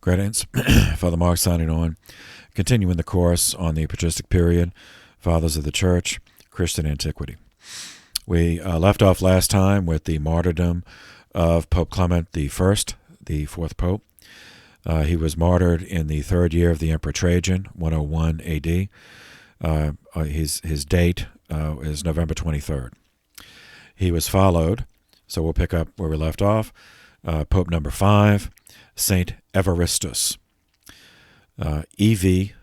Greetings. Father Mark signing on. Continuing the course on the patristic period, Fathers of the Church, Christian Antiquity. We left off last time with the martyrdom of Pope Clement I, the fourth pope. He was martyred in the third year of the Emperor Trajan, 101 A.D. His date is November 23rd. He was followed, so we'll pick up where we left off, Pope number 5, Saint Evaristus. Evaristus.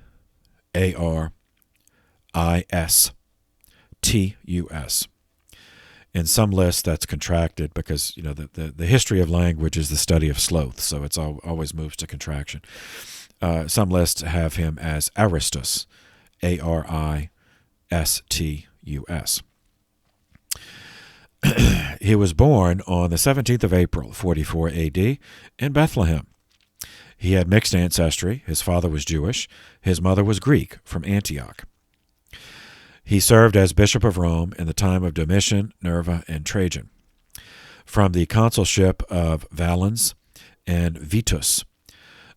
In some lists, that's contracted because the history of language is the study of sloth, so it's always moves to contraction. Some lists have him as Aristus, Aristus. He was born on the 17th of April, 44 A.D., in Bethlehem. He had mixed ancestry. His father was Jewish. His mother was Greek, from Antioch. He served as Bishop of Rome in the time of Domitian, Nerva, and Trajan, from the consulship of Valens and Vetus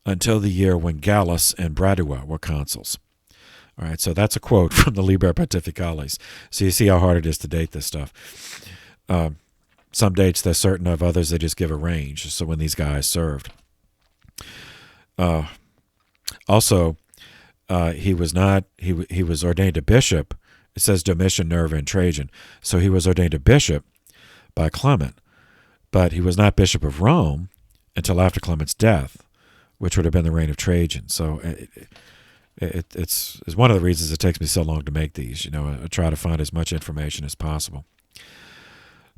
until the year when Gallus and Bradua were consuls. All right, so that's a quote from the Liber Pontificalis. So you see how hard it is to date this stuff. Some dates they're certain of, others they just give a range. So when these guys served. Also, he was ordained a bishop. It says Domitian, Nerva, and Trajan. So he was ordained a bishop by Clement, but he was not Bishop of Rome until after Clement's death, which would have been the reign of Trajan. So it's one of the reasons it takes me so long to make these. I try to find as much information as possible.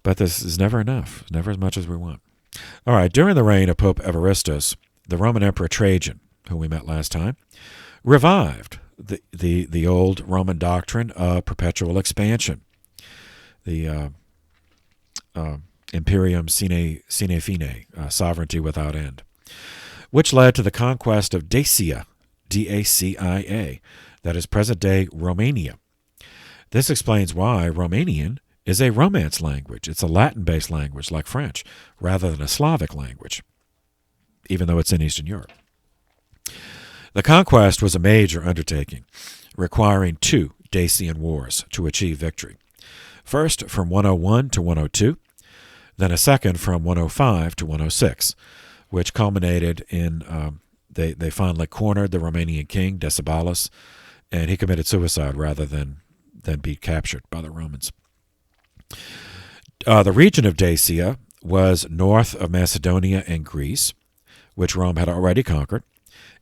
But this is never enough, never as much as we want. All right, during the reign of Pope Evaristus, the Roman Emperor Trajan, whom we met last time, revived the old Roman doctrine of perpetual expansion, the imperium sine fine, sovereignty without end, which led to the conquest of Dacia, Dacia, that is present-day Romania. This explains why Romanian is a Romance language. It's a Latin-based language like French, rather than a Slavic language, even though it's in Eastern Europe. The conquest was a major undertaking, requiring 2 Dacian wars to achieve victory. First from 101 to 102, then a second from 105 to 106, which culminated in they finally cornered the Romanian king, Decebalus, and he committed suicide rather than be captured by the Romans. The region of Dacia was north of Macedonia and Greece, which Rome had already conquered,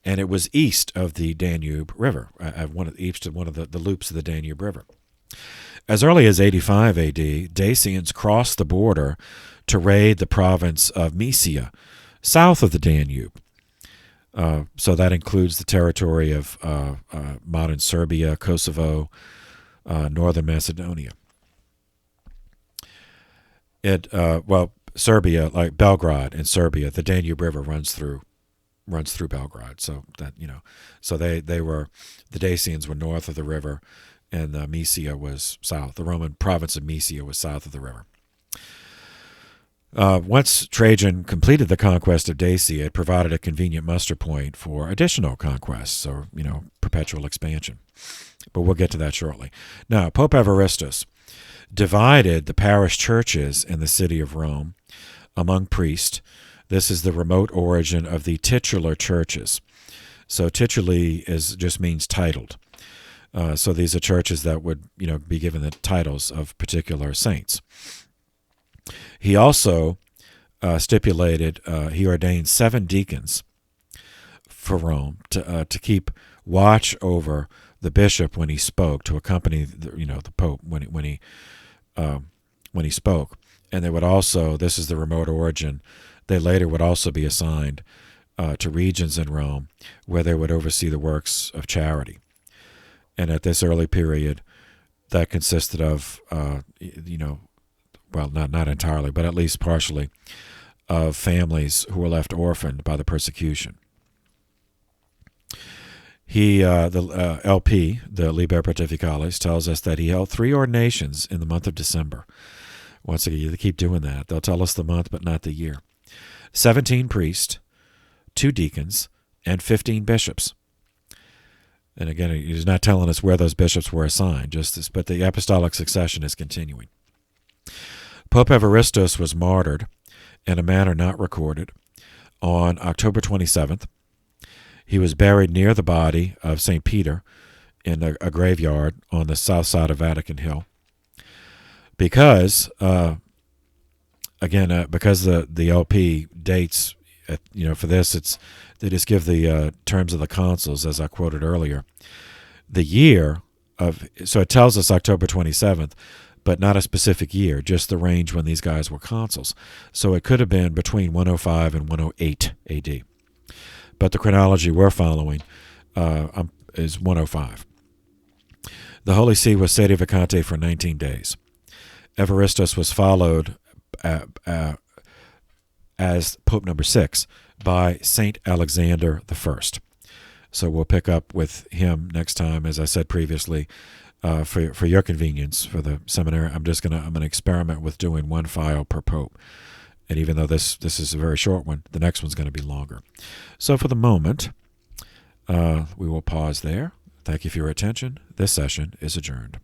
and it was east of the Danube River, east of one of the loops of the Danube River. As early as 85 A.D., Dacians crossed the border to raid the province of Mysia, south of the Danube. So that includes the territory of modern Serbia, Kosovo, northern Macedonia. Serbia, like Belgrade in Serbia, the Danube River runs through Belgrade. So that so the Dacians were north of the river, and Mysia was south. The Roman province of Mysia was south of the river. Once Trajan completed the conquest of Dacia, it provided a convenient muster point for additional conquests, or perpetual expansion. But we'll get to that shortly. Now, Pope Evaristus divided the parish churches in the city of Rome among priests. This is the remote origin of the titular churches. So tituli just means titled. So these are churches that would be given the titles of particular saints. He also he ordained 7 deacons for Rome to keep watch over the bishop when he spoke, to accompany the pope when he spoke. And they would also, this is the remote origin, they later would also be assigned to regions in Rome where they would oversee the works of charity. And at this early period, that consisted of, not entirely, but at least partially, of families who were left orphaned by the persecution. The LP, the Liber Pontificalis, tells us that he held 3 ordinations in the month of December. Once again, they keep doing that. They'll tell us the month, but not the year. 17 priests, 2 deacons, and 15 bishops. And again, he's not telling us where those bishops were assigned, but the apostolic succession is continuing. Pope Evaristus was martyred in a manner not recorded on October 27th. He was buried near the body of St. Peter in a graveyard on the south side of Vatican Hill. Because, because the LP dates, for this, they just give the terms of the consuls, as I quoted earlier. The year so it tells us October 27th, but not a specific year, just the range when these guys were consuls. So it could have been between 105 and 108 AD. But the chronology we're following is 105. The Holy See was sede vacante for 19 days. Evaristus was followed as Pope number 6 by Saint Alexander I. So we'll pick up with him next time, as I said previously. For your convenience, for the seminary, I'm gonna experiment with doing one file per pope, and even though this is a very short one, the next one's going to be longer. So for the moment, we will pause there. Thank you for your attention. This session is adjourned.